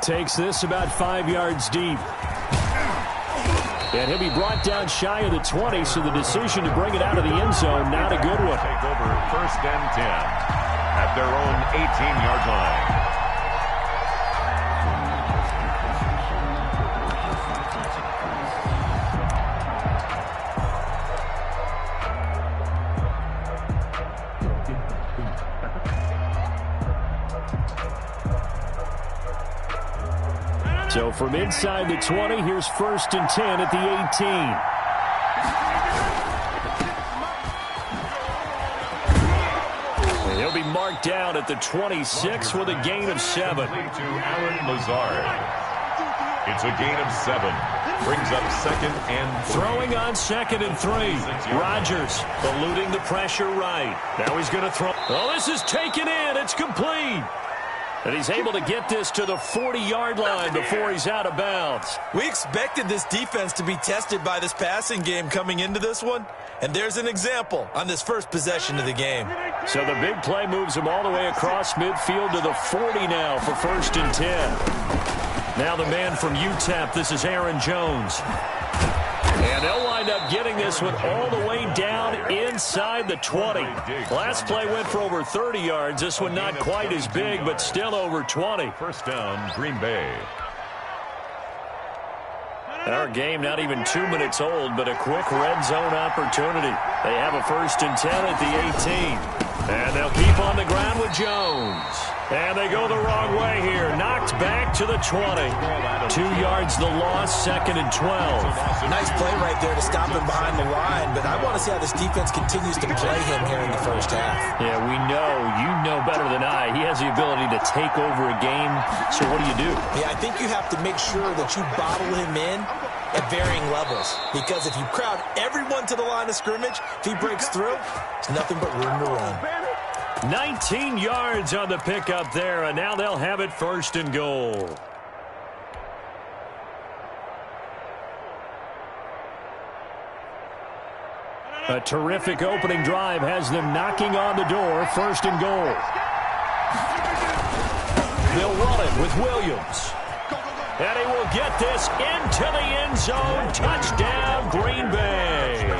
Takes this about 5 yards deep. And he'll be brought down shy of the 20, so the decision to bring it out of the end zone, not a good one. Take over 1st and 10 at their own 18-yard line. So from inside the 20, here's 1st and 10 at the 18. And he'll be marked down at the 26 with a gain of 7. To Allen Lazard. It's a gain of 7. Brings up 2nd and 3. Throwing on 2nd and 3. Rodgers eluding the pressure right. Now he's going to throw. Oh, this is taken in. It's complete. And he's able to get this to the 40-yard line before he's out of bounds. We expected this defense to be tested by this passing game coming into this one. And there's an example on this first possession of the game. So the big play moves him all the way across midfield to the 40 now for 1st and 10. Now the man from UTEP, this is Aaron Jones. And they'll wind up getting this one all the way down inside the 20. Last play went for over 30 yards. This one not quite as big, but still over 20. 1st down, Green Bay. Our game not even 2 minutes old, but a quick red zone opportunity. They have a 1st and 10 at the 18. And they'll keep on the ground with Jones. And they go the wrong way here. Knocked back to the 20. 2 yards the loss, 2nd and 12. Nice play right there to stop him behind the line, but I want to see how this defense continues to play him here in the first half. Yeah, we know. You know better than I. He has the ability to take over a game. So what do? Yeah, I think you have to make sure that you bottle him in at varying levels, because if you crowd everyone to the line of scrimmage, if he breaks through, it's nothing but room to run. 19 yards on the pickup there, and now they'll have it 1st and goal. A terrific opening drive has them knocking on the door. 1st and goal. They'll run it with Williams. And he will get this into the end zone. Touchdown, Green Bay.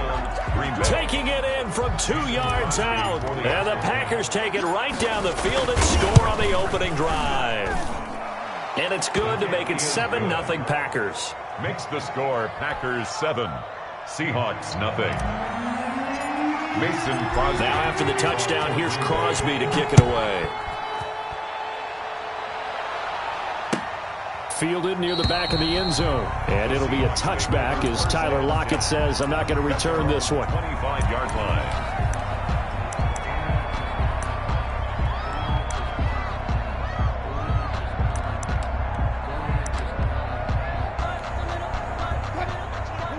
Taking it in from 2 yards out. And the Packers take it right down the field and score on the opening drive. And it's good to make it 7-0 Packers. Makes the score Packers 7. Seahawks 0. Mason Crosby. Now after the touchdown, here's Crosby to kick it away. Fielded near the back of the end zone. And it'll be a touchback as Tyler Lockett says, I'm not going to return this one. 25-yard line.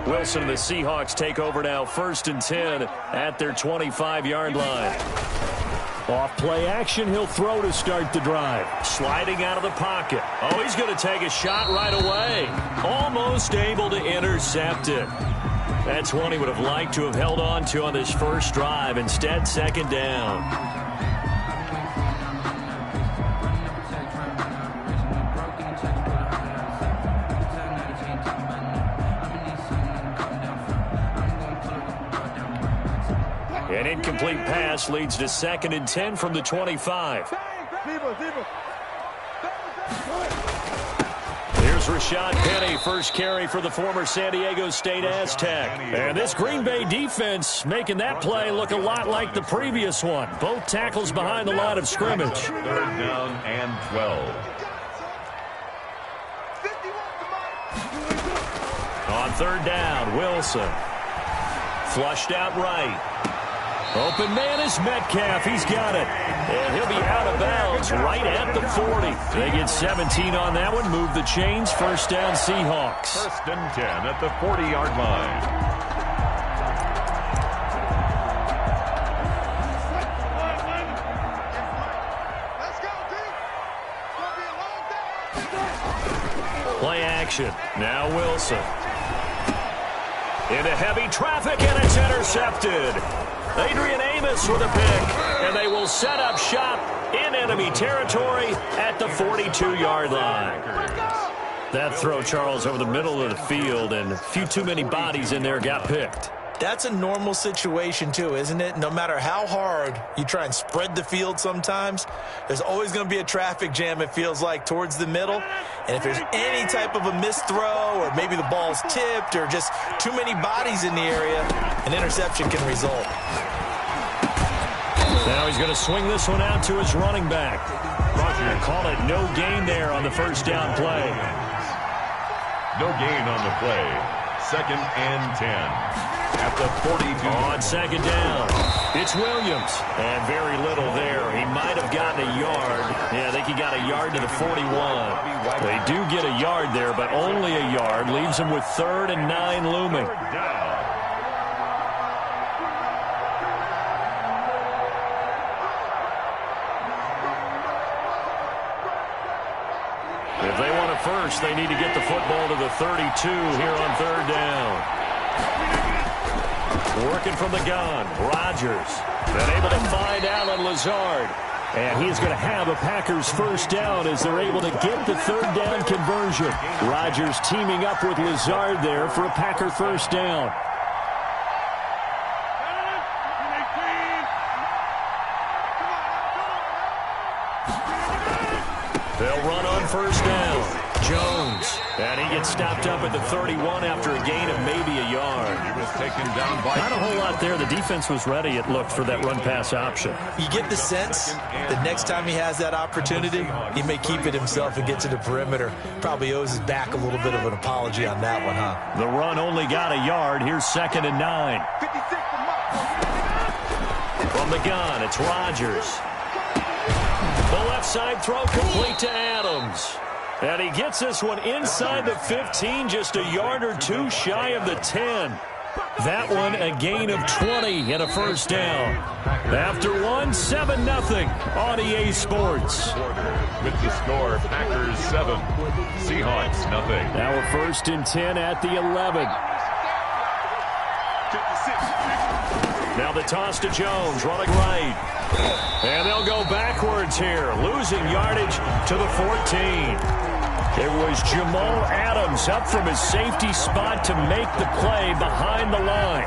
Wilson and the Seahawks take over now. 1st and 10 at their 25-yard line. Off play action, he'll throw to start the drive. Sliding out of the pocket. Oh, he's going to take a shot right away. Almost able to intercept it. That's one he would have liked to have held on to on this first drive. Instead, 2nd down. An incomplete pass leads to 2nd and 10 from the 25. Here's Rashad Penny, first carry for the former San Diego State Aztec. And this Green Bay defense making that play look a lot like the previous one. Both tackles behind the line of scrimmage. 3rd down and 12. On 3rd down, Wilson. Flushed out right. Open man is Metcalf. He's got it. And he'll be out of bounds right at the 40. They get 17 on that one. Move the chains. 1st down, Seahawks. 1st and 10 at the 40-yard line. Play action. Now Wilson. Into heavy traffic, and it's intercepted. Adrian Amos with a pick, and they will set up shop in enemy territory at the 42-yard line. That throw, Charles, over the middle of the field, and a few too many bodies in there got picked. That's a normal situation, too, isn't it? No matter how hard you try and spread the field sometimes, there's always going to be a traffic jam, it feels like, towards the middle. And if there's any type of a missed throw or maybe the ball's tipped or just too many bodies in the area, an interception can result. Now he's going to swing this one out to his running back. Roger, call it no gain there on the first down play. No gain on the play. 2nd and 10. At the 42. On second down, it's Williams. And very little there. He might have gotten a yard. Yeah, I think he got a yard to the 41. They do get a yard there, but only a yard. Leaves him with 3rd and 9 looming. If they want a first, they need to get the football to the 32 here on 3rd down. Working from the gun, Rodgers. Been able to find Allen Lazard. And he's going to have a Packers first down as they're able to get the 3rd down conversion. Rodgers teaming up with Lazard there for a Packer first down. They'll run on first down. Jones. And he gets stopped up at the 31 after a gain of maybe a yard. He was taken down by... Not a whole lot there. The defense was ready, it looked, for that run-pass option. You get the sense that next time he has that opportunity, he may keep it himself and get to the perimeter. Probably owes his back a little bit of an apology on that one, huh? The run only got a yard. Here's 2nd and 9. From the gun, it's Rodgers. The left side throw complete to Adams. And he gets this one inside the 15, just a yard or two shy of the 10. That one a gain of 20 and a first down. After one, 7-0 on EA Sports. With the score, Packers 7, Seahawks nothing. Now a 1st and 10 at the 11. Now the toss to Jones, running right. And they'll go backwards here, losing yardage to the 14. It was Jamal Adams up from his safety spot to make the play behind the line.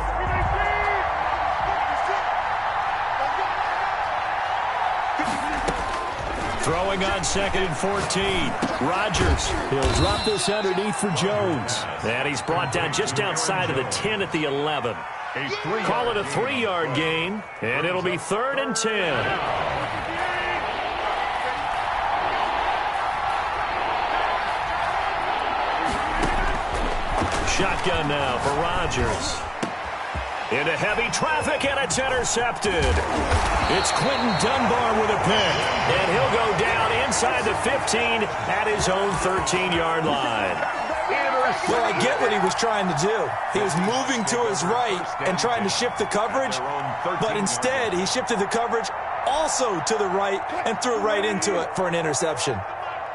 Throwing on 2nd and 14. Rodgers. He'll drop this underneath for Jones. And he's brought down just outside of the 10 at the 11. Call it a 3-yard gain, and it'll be 3rd and 10. Shotgun now for Rodgers. Into heavy traffic, and it's intercepted. It's Quentin Dunbar with a pick, and he'll go down inside the 15 at his own 13-yard line. Well, I get what he was trying to do. He was moving to his right and trying to shift the coverage, but instead he shifted the coverage also to the right and threw right into it for an interception.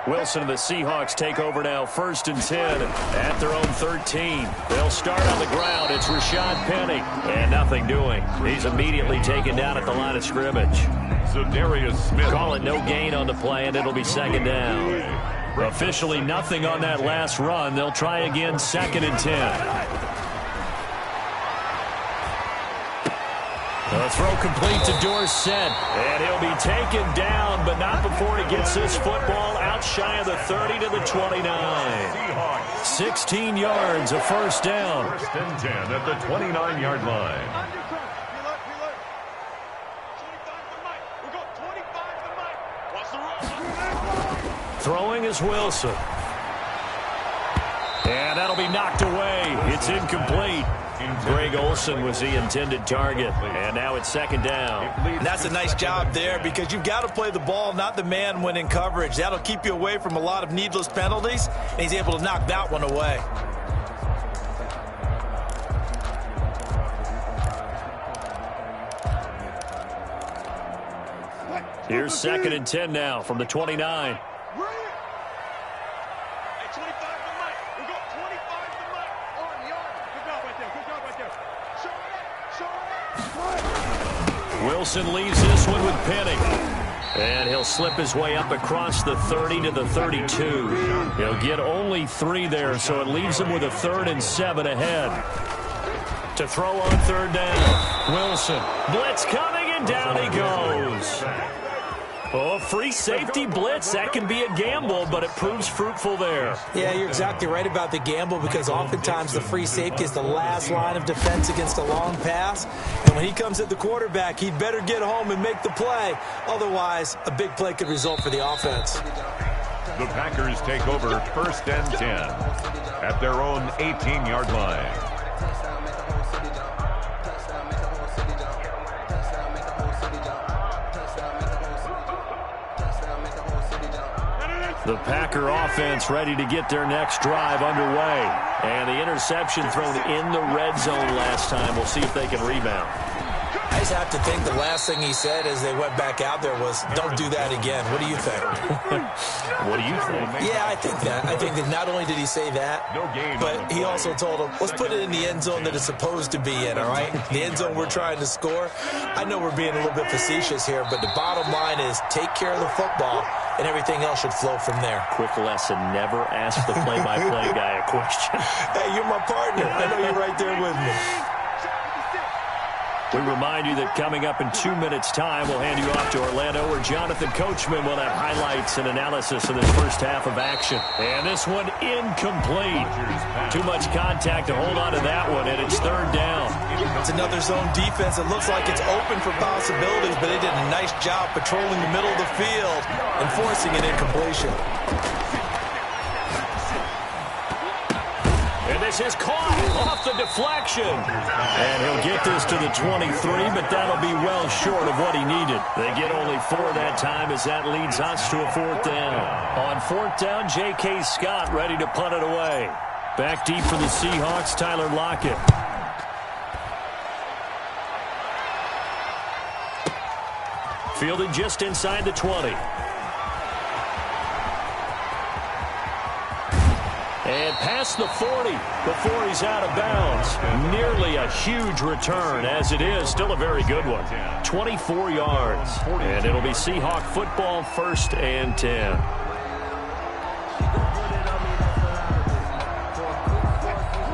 Wilson and the Seahawks take over now, 1st and 10 at their own 13. They'll start on the ground. It's Rashad Penny, and nothing doing. He's immediately taken down at the line of scrimmage. So Darius Smith. Call it no gain on the play, and it'll be 2nd down. Officially nothing on that last run. They'll try again, 2nd and 10. The throw complete to Dorsett, and he'll be taken down, but not before he gets this football out shy of the 30 to the 29. 16 yards, a first down. 1st and 10 at the 29-yard line. Throwing is Wilson. And that'll be knocked away. It's incomplete. Greg Olsen was the intended target, and now it's 2nd down. And that's a nice job there because you've got to play the ball, not the man when in coverage. That'll keep you away from a lot of needless penalties, and he's able to knock that one away. Here's 2nd and 10 now from the 29. Wilson leaves this one with Penny. And he'll slip his way up across the 30 to the 32. He'll get only 3 there, so it leaves him with a 3rd and 7 ahead. To throw on 3rd down. Wilson. Blitz coming, and down he goes. Oh, free safety blitz. That can be a gamble, but it proves fruitful there. Yeah, you're exactly right about the gamble, because oftentimes the free safety is the last line of defense against a long pass. And when he comes at the quarterback, he'd better get home and make the play. Otherwise, a big play could result for the offense. The Packers take over 1st and 10 at their own 18-yard line. The Packer offense ready to get their next drive underway. And the interception thrown in the red zone last time. We'll see if they can rebound. I just have to think the last thing he said as they went back out there was, don't do that again. What do you think? What do you think? Yeah, I think that. I think that not only did he say that, but he also told him, let's put it in the end zone that it's supposed to be in, all right? The end zone we're trying to score. I know we're being a little bit facetious here, but the bottom line is take care of the football, and everything else should flow from there. Quick lesson, never ask the play-by-play guy a question. Hey, you're my partner. I know you're right there with me. We remind you that coming up in 2 minutes' time, we'll hand you off to Orlando, where Jonathan Coachman will have highlights and analysis of this first half of action. And this one incomplete. Too much contact to hold on to that one, and it's 3rd down. It's another zone defense. It looks like it's open for possibilities, but they did a nice job patrolling the middle of the field and forcing an incompletion. And this is caught off the deflection. And he'll get this to the 23, but that'll be well short of what he needed. They get only 4 that time, as that leads us to a 4th down. On 4th down, J.K. Scott ready to punt it away. Back deep for the Seahawks, Tyler Lockett. Fielded just inside the 20. And past the 40 before he's out of bounds. Nearly a huge return, as it is. Still a very good one. 24 yards. And it'll be Seahawk football, 1st and 10.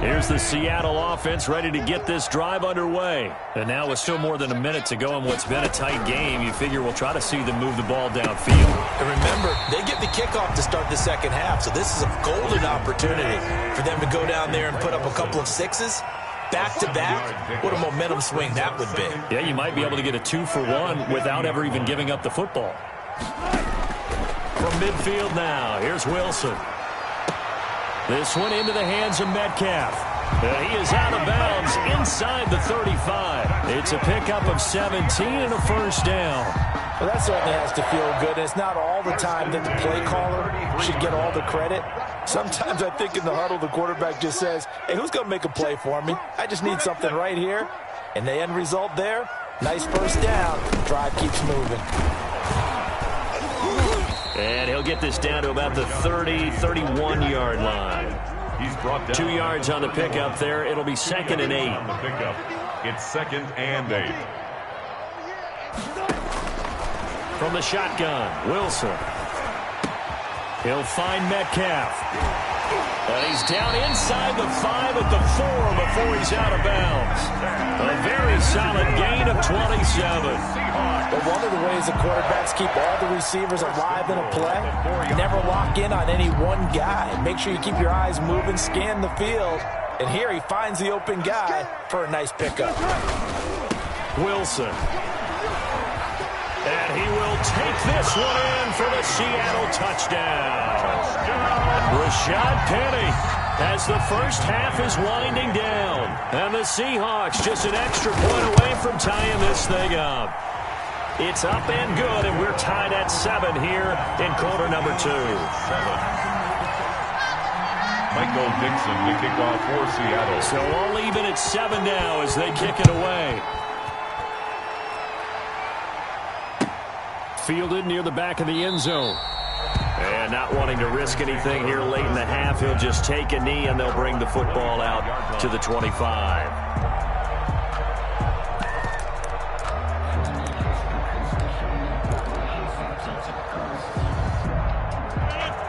Here's the Seattle offense ready to get this drive underway. And now with still more than a minute to go in what's been a tight game, you figure we'll try to see them move the ball downfield. And remember, they get the kickoff to start the second half, so this is a golden opportunity for them to go down there and put up a couple of sixes. Back-to-back, what a momentum swing that would be. Yeah, you might be able to get a 2-for-1 without ever even giving up the football. From midfield now, here's Wilson. This one into the hands of Metcalf. He is out of bounds inside the 35. It's a pickup of 17 and a 1st down. Well, that certainly has to feel good. It's not all the time that the play caller should get all the credit. Sometimes I think in the huddle, the quarterback just says, hey, who's going to make a play for me? I just need something right here. And the end result there, nice 1st down. Drive keeps moving. And he'll get this down to about the 30, 31-yard line. He's brought down 2 yards on the pickup there. It'll be 2nd and 8. on the pickup. It's 2nd and 8. From the shotgun, Wilson. He'll find Metcalf. And he's down inside the 5 at the 4 before he's out of bounds. A very solid gain of 27. But one of the ways the quarterbacks keep all the receivers alive in a play, never lock in on any one guy. Make sure you keep your eyes moving, scan the field. And here he finds the open guy for a nice pickup. Wilson. And he will take this one in for the Seattle touchdown. Rashad Penny, as the first half is winding down. And the Seahawks just an extra point away from tying this thing up. It's up and good, and we're tied at 7 here in quarter number 2. Michael Dixon to kick off for Seattle. So all even at 7 now as they kick it away. Fielded near the back of the end zone. And not wanting to risk anything here late in the half, he'll just take a knee, and they'll bring the football out to the 25.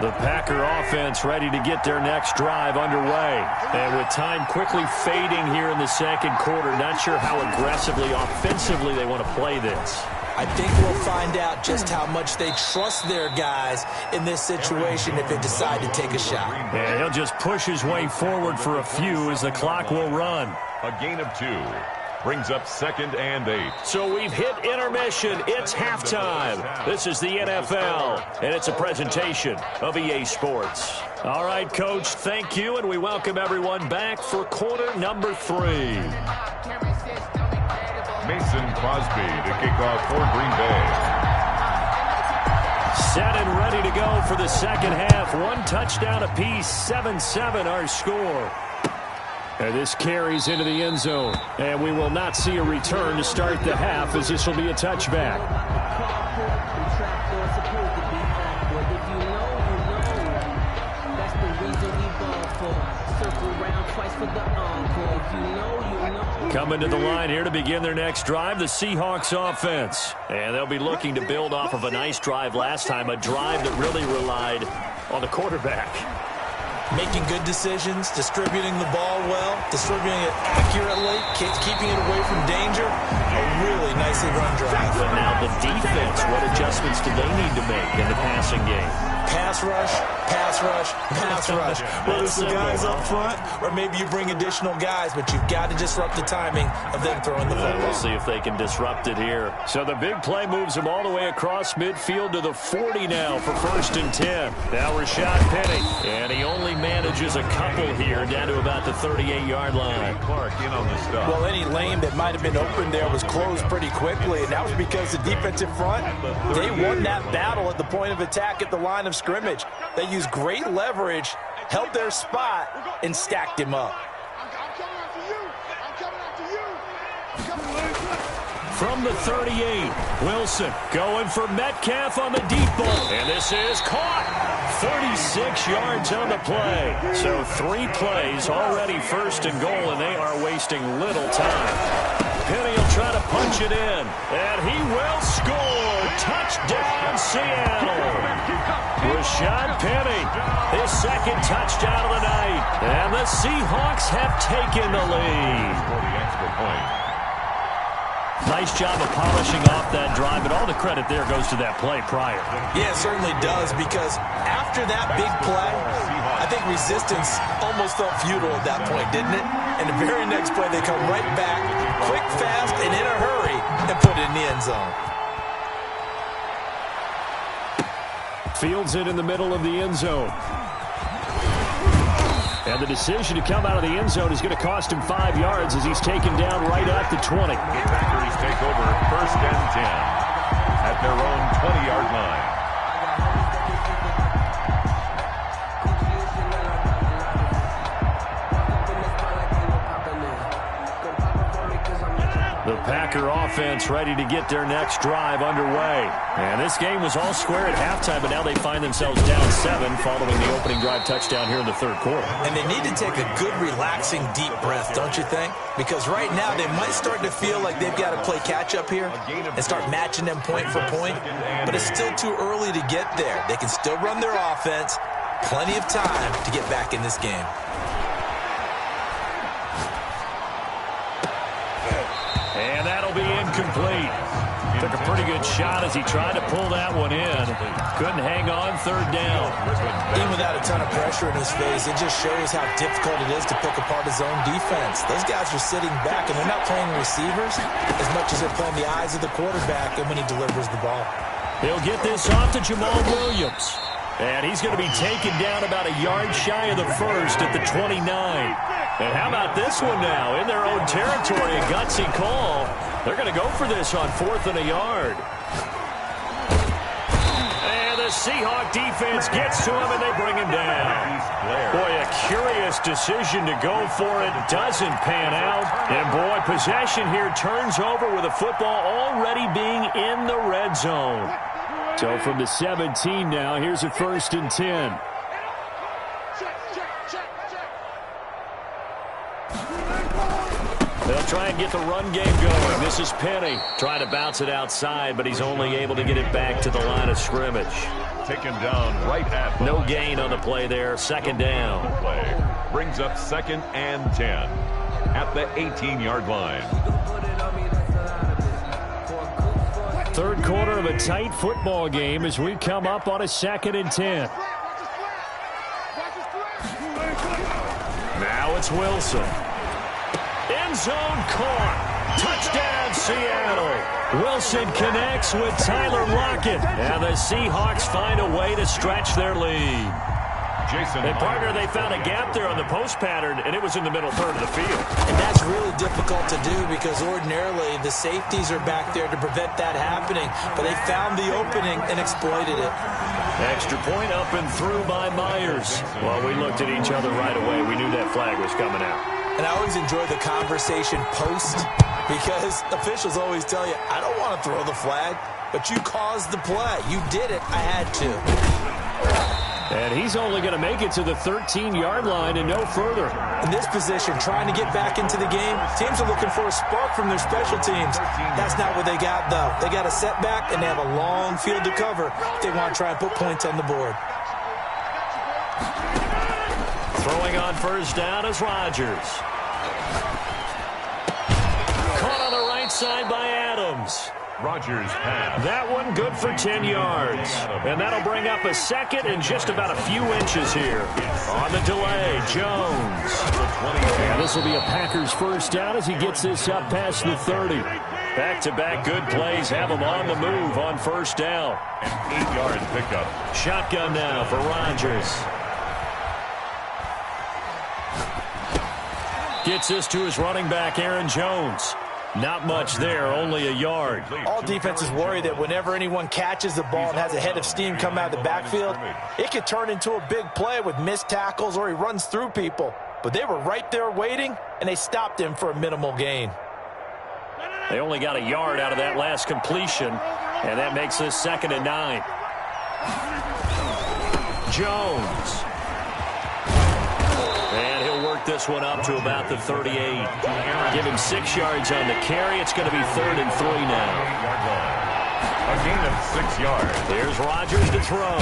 The Packer offense ready to get their next drive underway. And with time quickly fading here in the second quarter, not sure how aggressively, offensively they want to play this. I think we'll find out just how much they trust their guys in this situation if they decide to take a shot. Yeah, he'll just push his way forward for a few as the clock will run. A gain of 2. Brings up 2nd and 8. So we've hit intermission. It's halftime. This is the NFL, and it's a presentation of EA Sports. All right, Coach, thank you, and we welcome everyone back for quarter number 3. Mason Crosby to kick off for Green Bay. Set and ready to go for the second half. 1 touchdown apiece, 7-7 our score. And this carries into the end zone. And we will not see a return to start the half as this will be a touchback. Coming to the line here to begin their next drive, the Seahawks offense. And they'll be looking to build off of a nice drive last time, a drive that really relied on the quarterback. Making good decisions, distributing the ball well, distributing it accurately, keeping it away from danger. A really nicely run drive. But now the defense, what adjustments do they need to make in the passing game? Pass rush, pass rush, pass rush. Whether it's the guys up front or maybe you bring additional guys, but you've got to disrupt the timing of them throwing the football. We'll see if they can disrupt it here. So the big play moves them all the way across midfield to the 40 now for 1st and 10. Now Rashad Penny, and he only manages a couple here down to about the 38-yard line. Clark in on the stop. Well, any lane that might have been open there was closed pretty quickly, and that was because the defensive front, they won that battle at the point of attack at the line of scrimmage. They used great leverage, held their spot, and stacked him up. From the 38, Wilson going for Metcalf on the deep ball. And this is caught. 36 yards on the play. So 3 plays already 1st and goal, and they are wasting little time. Penny will try to punch it in, and he will score. Touchdown, Seattle. Rashad Penny, his 2nd touchdown of the night. And the Seahawks have taken the lead. For the extra point. Nice job of polishing off that drive, but all the credit there goes to that play prior. Yeah, it certainly does, because after that big play, I think resistance almost felt futile at that point, didn't it? And the very next play, they come right back, quick, fast, and in a hurry, and put it in the end zone. Fields it in the middle of the end zone. And the decision to come out of the end zone is going to cost him 5 yards as he's taken down right at the 20. Packers take over 1st and 10 at their own 20-yard line. The Packer offense ready to get their next drive underway. And this game was all square at halftime, but now they find themselves down 7 following the opening drive touchdown here in the 3rd quarter. And they need to take a good, relaxing, deep breath, don't you think? Because right now they might start to feel like they've got to play catch-up here and start matching them point for point. But it's still too early to get there. They can still run their offense. Plenty of time to get back in this game. And that'll be incomplete. Took a pretty good shot as he tried to pull that one in. Couldn't hang on 3rd down. Even without a ton of pressure in his face, it just shows how difficult it is to pick apart his own defense. Those guys are sitting back, and they're not playing receivers as much as they're playing the eyes of the quarterback and when he delivers the ball. He'll get this off to Jamal Williams. And he's going to be taken down about a yard shy of the 1st at the 29. And how about this one now? In their own territory, a gutsy call. They're going to go for this on 4th and a yard. And the Seahawk defense gets to him, and they bring him down. Boy, a curious decision to go for it. Doesn't pan out. And, boy, possession here turns over with the football already being in the red zone. So from the 17 now, here's a 1st and 10. They'll try and get the run game going. This is Penny trying to bounce it outside, but he's only able to get it back to the line of scrimmage. taken down right at the No line. gain on the play there. Second down. Play brings up 2nd and 10 at the 18-yard line. Third quarter of a tight football game as we come up on a 2nd and 10. Now it's Wilson. End zone caught. Touchdown, Seattle. Wilson connects with Tyler Lockett. And the Seahawks find a way to stretch their lead. Jason. And partner, they found a gap there on the post pattern, and it was in the middle third of the field. And that's really difficult to do because ordinarily the safeties are back there to prevent that happening. But they found the opening and exploited it. Extra point up and through by Myers. Well, we looked at each other right away. We knew that flag was coming out. And I always enjoy the conversation post because officials always tell you, I don't want to throw the flag, but you caused the play. You did it. I had to. And he's only going to make it to the 13-yard line and no further. In this position, trying to get back into the game, teams are looking for a spark from their special teams. That's not what they got, though. They got a setback, and they have a long field to cover if they want to try and put points on the board. Throwing on first down is Rodgers. Caught on the right side by Adams. Rodgers pass. That one good for 10 yards. And that'll bring up a 2nd and just about a few inches here. On the delay, Jones. And this will be a Packers first down as he gets this up past the 30. Back-to-back good plays have him on the move on first down. An 8-yard pickup. Shotgun now for Rodgers. Gets this to his running back, Aaron Jones. Not much there, only a yard. All defenses worry that whenever anyone catches the ball and has a head of steam come out of the backfield, it could turn into a big play with missed tackles or he runs through people. But they were right there waiting, and they stopped him for a minimal gain. They only got a yard out of that last completion, and that makes this 2nd and 9. Jones. And he'll work this one up to about the 38. Give him 6 yards on the carry. It's going to be 3rd and 3 now. A gain of 6 yards. Here's Rodgers to throw.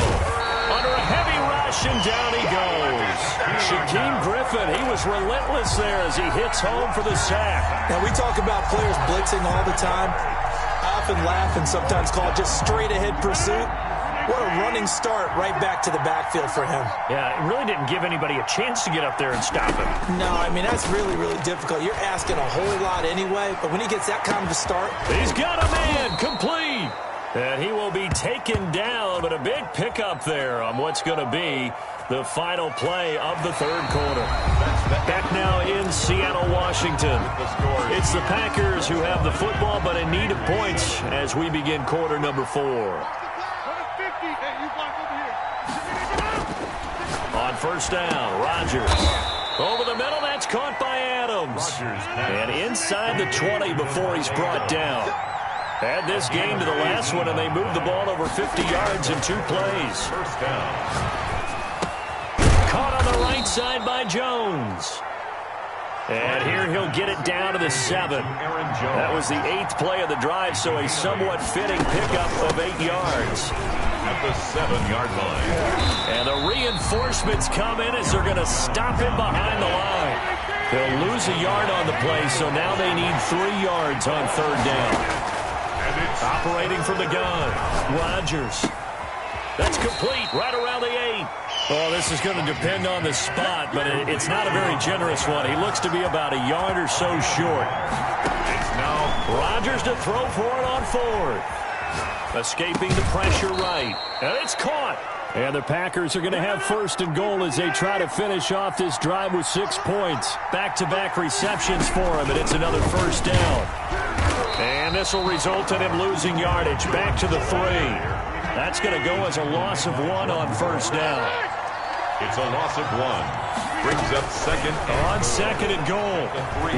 Under a heavy rush, and down he goes. Shaquem Griffin, he was relentless there as he hits home for the sack. Now, we talk about players blitzing all the time. I often laugh and sometimes call it just straight-ahead pursuit. What a running start right back to the backfield for him. Yeah, it really didn't give anybody a chance to get up there and stop him. No, I mean, that's really, really difficult. You're asking a whole lot anyway, but when he gets that kind of a start. He's got a man, complete. And he will be taken down, but a big pickup there on what's going to be the final play of the third quarter. Back now in Seattle, Washington. It's the Packers who have the football, but in need of points as we begin quarter number 4. On first down, Rodgers. Over the middle, that's caught by Adams. And inside the 20 before he's brought down. Add this game to the last one, and they moved the ball over 50 yards in 2 plays. First down. Caught on the right side by Jones. And here he'll get it down to the 7. That was the 8th play of the drive, so a somewhat fitting pickup of 8 yards. At the 7-yard line. And the reinforcements come in as they're going to stop him behind the line. They'll lose a yard on the play, so now they need 3 yards on third down. Operating from the gun, Rodgers. That's complete right around the 8. Oh, this is going to depend on the spot, but it's not a very generous one. He looks to be about a yard or so short. It's now Rodgers to throw for it on 4th. Escaping the pressure right. And it's caught. And the Packers are going to have 1st and goal as they try to finish off this drive with 6 points. Back-to-back receptions for him, and it's another first down. And this will result in him losing yardage back to the 3. That's going to go as a loss of 1 on first down. It's a loss of 1. Brings up 2nd. On 2nd and goal.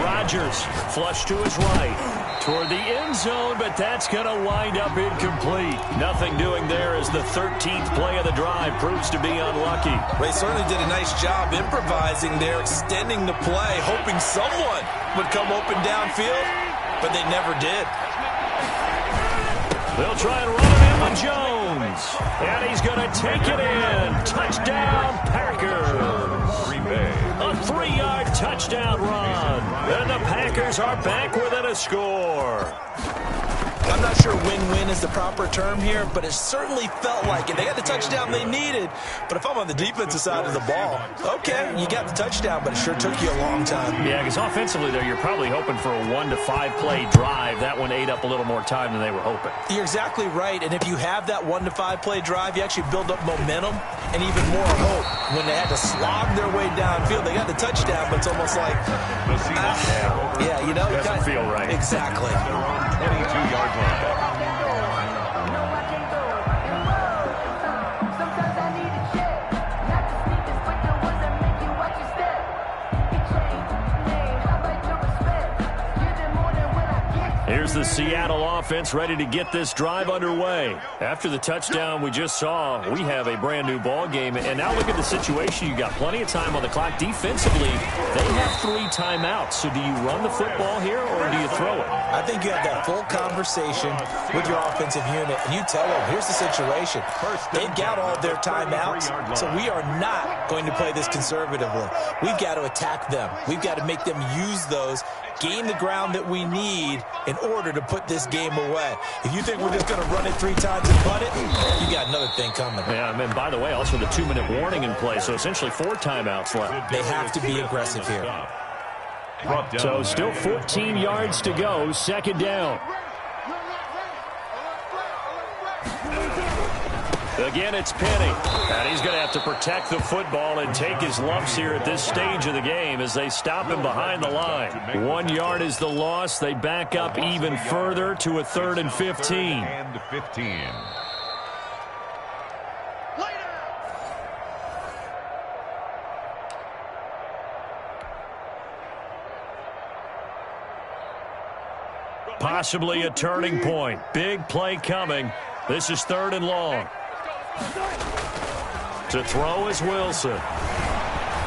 Rodgers flush to his right. Toward the end zone, but that's going to wind up incomplete. Nothing doing there as the 13th play of the drive proves to be unlucky. They certainly did a nice job improvising there, extending the play, hoping someone would come open downfield, but they never did. They'll try and run it in with Jones. bounds. And he's going to take it in. Touchdown, Packers. Green Bay. A 3-yard touchdown run. And the Packers are back within a score. I'm not sure win-win is the proper term here, but it certainly felt like it. They got the touchdown they needed, but if I'm on the defensive side of the ball, okay, you got the touchdown, but it sure took you a long time. Yeah, because offensively, though, you're probably hoping for a 1 to 5 play drive. That one ate up a little more time than they were hoping. You're exactly right, and if you have that 1 to 5 play drive, you actually build up momentum and even more hope. When they had to slog their way downfield, they got the touchdown, but it's almost like, yeah, you know, it doesn't feel right. Exactly. 22-yard line. Here's the Seattle offense ready to get this drive underway. After the touchdown we just saw, we have a brand new ball game. And now look at the situation. You got plenty of time on the clock. Defensively, they have 3 timeouts. So do you run the football here or do you throw it? I think you have that full conversation with your offensive unit, and you tell them, here's the situation. They've got all of their timeouts, so we are not going to play this conservatively. We've got to attack them. We've got to make them use those, gain the ground that we need in order to put this game away. If you think we're just going to run it 3 times and punt it, you got another thing coming. Yeah, and by the way, also the 2-minute warning in play, so essentially 4 timeouts left. They have to be aggressive here. So still 14 yards to go, second down. Again, it's Penny. And he's going to have to protect the football and take his lumps here at this stage of the game as they stop him behind the line. 1 yard is the loss. They back up even further to a 3rd and 15. And 15. Possibly a turning point. Big play coming. This is 3rd and long. To throw is Wilson.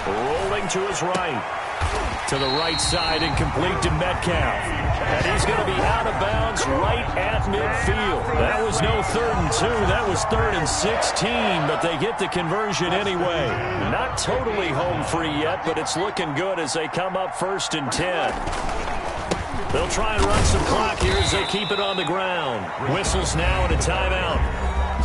Rolling to his right. To the right side and complete to Metcalf. And he's going to be out of bounds right at midfield. That was no 3rd and 2. That was 3rd and 16, but they get the conversion anyway. Not totally home free yet, but it's looking good as they come up 1st and 10. They'll try and run some clock here as they keep it on the ground. Whistles now and a timeout.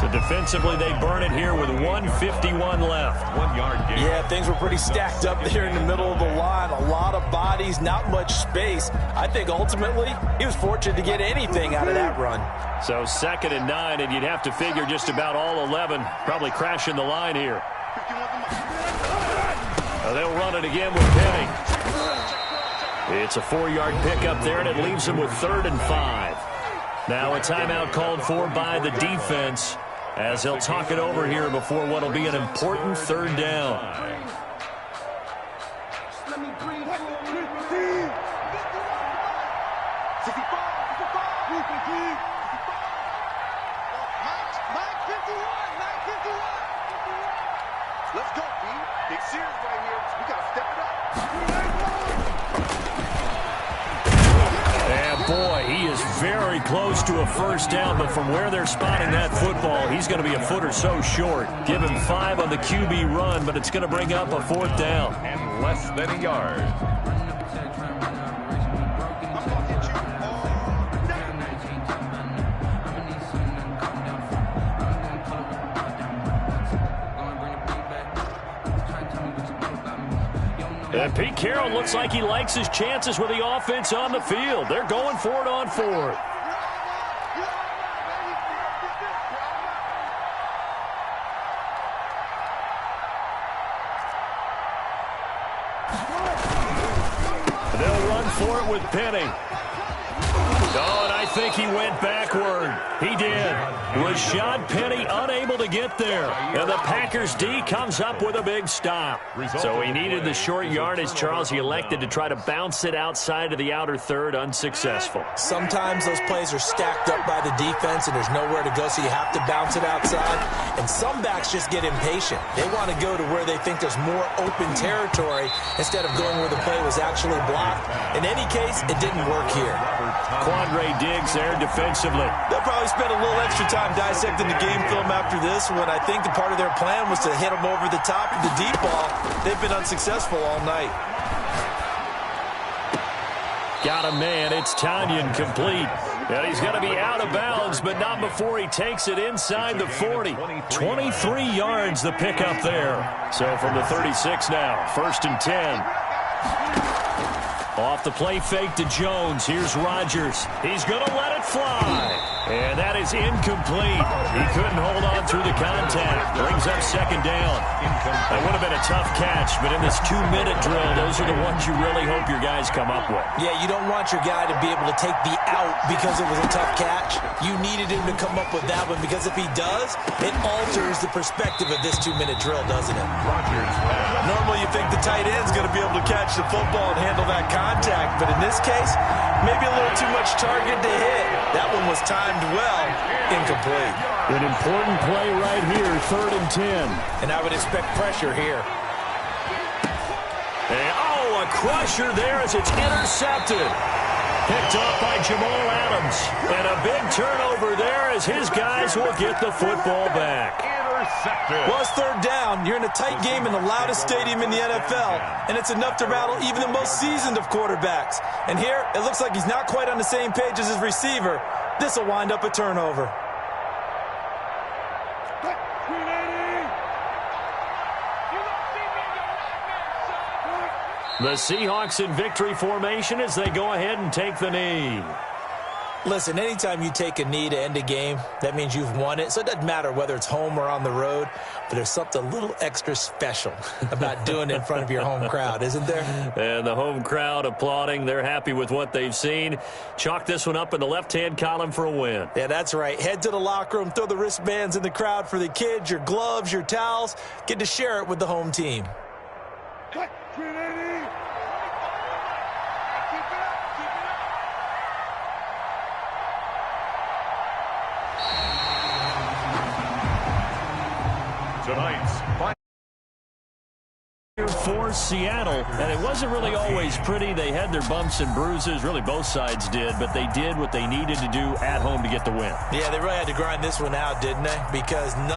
So defensively, they burn it here with 1:51 left. 1 yard gain. Yeah, things were pretty stacked up there in the middle of the line. A lot of bodies, not much space. I think ultimately he was fortunate to get anything out of that run. So 2nd and 9, and you'd have to figure just about all 11 probably crashing the line here. They'll run it again with Penny. It's a 4-yard pickup there, and it leaves them with 3rd and 5. Now a timeout called for by the defense as they'll talk it over here before what will be an important 3rd down. Let's go, B. Big series right here. We got to step it up. And boy, he is very close to a 1st down, but from where they're spotting that football, he's going to be a foot or so short. Give him 5 on the QB run, but it's going to bring up a 4th down. And less than a yard. And Pete Carroll looks like he likes his chances with the offense on the field. They're going for it on 4th. They'll run for it with Penny. Oh, and I think he went backward. He did. Rashad Penny unable to get there. And the Packers D comes up with a big stop. So he needed the short yardage, Charles. He elected to try to bounce it outside of the outer 3rd, unsuccessful. Sometimes those plays are stacked up by the defense and there's nowhere to go, so you have to bounce it outside. And some backs just get impatient. They want to go to where they think there's more open territory instead of going where the play was actually blocked. In any case, it didn't work here. Quandre Diggs there defensively. They'll probably spend a little extra time dissecting the game film after this one. I think the part of their plan was to hit them over the top of the deep ball. They've been unsuccessful all night. Got a man. It's Tonyan complete. And he's going to be out of bounds, but not before he takes it inside the 40. 23 yards the pickup there. So from the 36 now, 1st and 10. Off the play fake to Jones. Here's Rodgers. He's going to let it fly. And that is incomplete. He couldn't hold on through the contact. Brings up 2nd down. That would have been a tough catch, but in this 2-minute drill, those are the ones you really hope your guys come up with. Yeah, you don't want your guy to be able to take the out because it was a tough catch. You needed him to come up with that one because if he does, it alters the perspective of this 2-minute drill, doesn't it? Normally you think the tight end's going to be able to catch the football and handle that contact, but in this case, maybe a little too much target to hit. That one was timed well, incomplete. An important play right here, 3rd and 10. And I would expect pressure here. And, a crusher there as it's intercepted. Picked up by Jamal Adams. And a big turnover there as his guys will get the football back. Well, it's 3rd down. You're in a tight game in the loudest stadium in the NFL, and it's enough to rattle even the most seasoned of quarterbacks. And here, it looks like he's not quite on the same page as his receiver. This will wind up a turnover. The Seahawks in victory formation as they go ahead and take the knee. Listen, anytime you take a knee to end a game, that means you've won it. So it doesn't matter whether it's home or on the road, but there's something a little extra special about doing it in front of your home crowd, isn't there? And the home crowd applauding. They're happy with what they've seen. Chalk this one up in the left-hand column for a win. Yeah, that's right. Head to the locker room, throw the wristbands in the crowd for the kids, your gloves, your towels. Get to share it with the home team. For Seattle, and it wasn't really always pretty. They had their bumps and bruises. Really, both sides did, but they did what they needed to do at home to get the win. Yeah, they really had to grind this one out, didn't they? Because none